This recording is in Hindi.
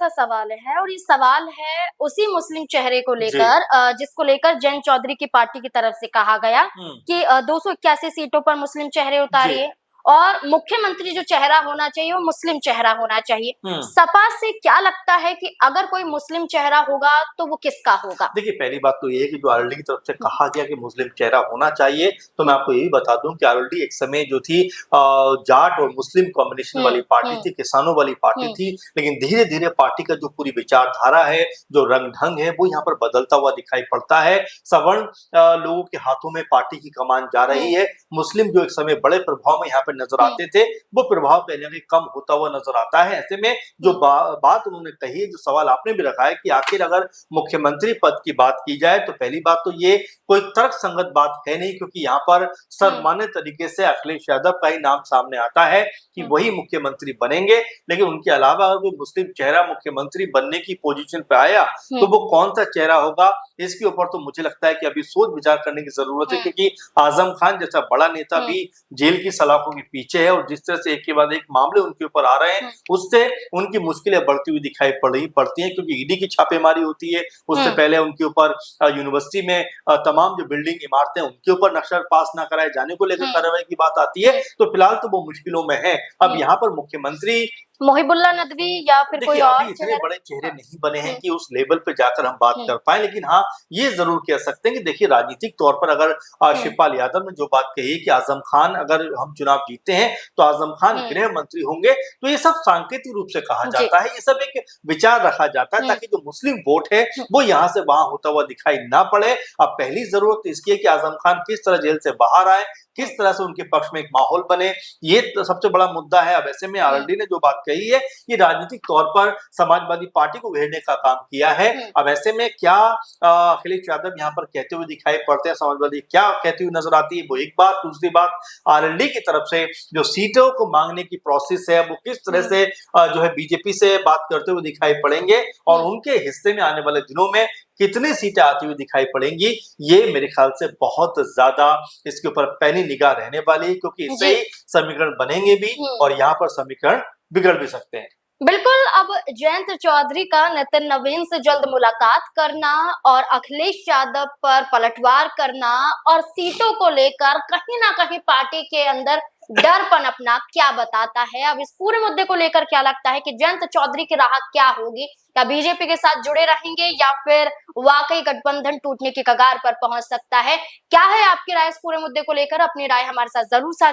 सा सवाल है और ये सवाल है उसी मुस्लिम चेहरे को जी। लेकर जिसको लेकर जयंत चौधरी की पार्टी की तरफ से कहा गया कि 281 सीटों पर मुस्लिम चेहरे जी। उतारिए और मुख्यमंत्री जो चेहरा होना चाहिए वो मुस्लिम चेहरा होना चाहिए। सपा से क्या लगता है कि अगर कोई मुस्लिम चेहरा होगा तो वो किसका होगा? देखिए, पहली बात तो ये है कि जो आरएलडी की तरफ से कहा गया कि मुस्लिम चेहरा होना चाहिए, तो मैं आपको ये भी बता दूं कि आरएलडी एक समय जो थी जाट और मुस्लिम कॉम्बिनेशन वाली पार्टी थी, किसानों वाली पार्टी थी, लेकिन धीरे-धीरे पार्टी का जो पूरी विचारधारा है, जो रंग-ढंग है, वो यहाँ पर बदलता हुआ दिखाई पड़ता है। सवर्ण लोगों के हाथों में पार्टी की कमान जा रही है। मुस्लिम जो एक समय बड़े प्रभाव में यहाँ पे नजर आते थे, वो प्रभाव कहीं न कहीं कम होता हुआ नजर आता है। ऐसे में जो बात उन्होंने कही है, जो सवाल आपने भी रखा है कि आखिर अगर मुख्यमंत्री पद की बात की जाए तो पहली बात तो ये कोई तर्कसंगत बात है नहीं, क्योंकि यहाँ पर सर्वमान्य तरीके से अखिलेश यादव का ही नाम सामने आता है कि वही मुख्यमंत्री बनेंगे। लेकिन उनके अलावा अगर कोई मुस्लिम चेहरा मुख्यमंत्री बनने की पोजीशन पे आया तो वो कौन सा चेहरा होगा, इसके ऊपर तो मुझे लगता है कि अभी सोच विचार करने की जरूरत है, क्योंकि आजम खान जैसा बड़ा नेता भी जेल की सलाखों के पीछे है और जिस तरह से एक के बाद एक मामले उनके ऊपर आ रहे हैं, उससे उनकी मुश्किलें बढ़ती हुई दिखाई पड़ती हैं, क्योंकि ईडी की छापेमारी होती है। उससे पहले उनके ऊपर यूनिवर्सिटी में तमाम जो बिल्डिंग इमारतें उनके ऊपर नक्शा पास ना कराए जाने को लेकर कार्रवाई की बात आती है। तो फिलहाल तो वो मुश्किलों में है। अब यहाँ पर मुख्यमंत्री मोहिबुल्लाह नदवी या फिर कोई और अभी इतने बड़े चेहरे नहीं बने हैं कि उस लेवल पे जाकर हम बात कर पाए, लेकिन हाँ, ये जरूर कह सकते हैं कि देखिए, राजनीतिक तौर पर अगर शिवपाल यादव ने जो बात कही है कि आजम खान अगर हम चुनाव जीतते हैं तो आजम खान गृह मंत्री होंगे, तो ये सब सांकेतिक रूप से कहा जाता है, ये सब एक विचार रखा जाता है ताकि जो मुस्लिम वोट है वो यहाँ से वहां होता हुआ दिखाई ना पड़े। अब पहली जरूरत इसकी है कि आजम खान किस तरह जेल से बाहर आए, किस तरह से उनके पक्ष में एक माहौल बने, ये तो सबसे बड़ा मुद्दा है। अब ऐसे में आरएलडी ने जो बात कही है, ये राजनीतिक तौर पर समाजवादी पार्टी को घेरने का काम किया है। अब ऐसे में क्या अखिलेश यादव यहाँ पर कहते हुए दिखाई पड़ते हैं, समाजवादी क्या कहती हुई नजर आती है, वो एक बात। दूसरी बात, आरएलडी की तरफ से जो सीटों को मांगने की प्रोसेस है, वो किस तरह से जो है बीजेपी से बात करते हुए दिखाई पड़ेंगे और उनके हिस्से में आने वाले दिनों में कितनी सीटें आती हुई दिखाई पड़ेंगी, ये मेरे ख्याल से बहुत ज्यादा इसके ऊपर पैनी निगाह रहने वाली है, क्योंकि इससे ही समीकरण बनेंगे भी और यहाँ पर समीकरण बिगड़ भी सकते हैं। बिल्कुल। अब जयंत चौधरी का नितिन नवीन से जल्द मुलाकात करना और अखिलेश यादव पर पलटवार करना और सीटों को लेकर कहीं ना कहीं पार्टी के अंदर डर पनपना क्या बताता है? अब इस पूरे मुद्दे को लेकर क्या लगता है कि जयंत चौधरी की राह क्या होगी? क्या बीजेपी के साथ जुड़े रहेंगे या फिर वाकई गठबंधन टूटने की कगार पर पहुंच सकता है? क्या है आपकी राय इस पूरे मुद्दे को लेकर? अपनी राय हमारे साथ जरूर साझा